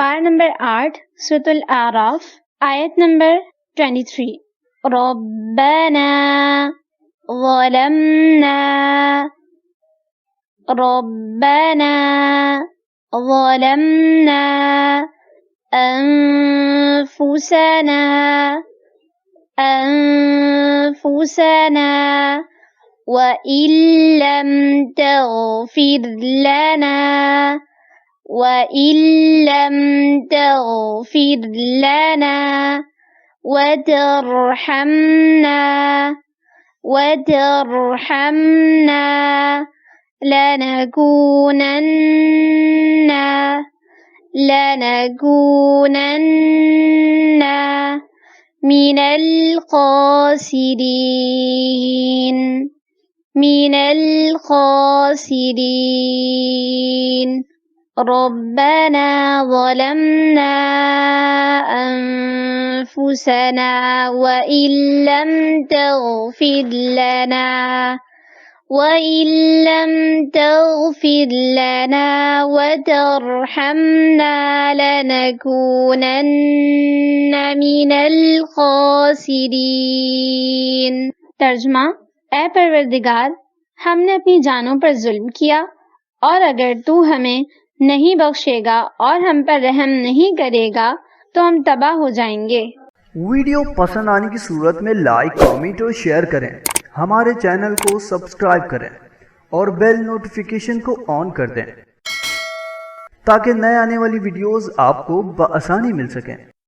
पारा नंबर 8 सूरतुल आराफ आयत नंबर 23। रब्बना ज़लमना रब्बना ज़लमना अनफुसना अनफुसना व इल्लम तग़फिर लना وَإِلَّمْ تَغْفِرْ لَنَا وَتَرْحَمْنَا لَنَكُونَنَّ مِنَ الْخَاسِرِينَ ربنا ظلمنا أنفسنا وإن لم تغفر لنا وترحمنا لنكونن من الخاسرين। तर्जुमा, ऐ परवरदिगार, हमने अपनी जानों पर जुल्म किया और अगर तू हमें नहीं बख्शेगा और हम पर रहम नहीं करेगा तो हम तबाह हो जाएंगे। वीडियो पसंद आने की सूरत में लाइक, कमेंट और शेयर करें। हमारे चैनल को सब्सक्राइब करें और बेल नोटिफिकेशन को ऑन कर दें ताकि नए आने वाली वीडियोस आपको बआसानी मिल सकें।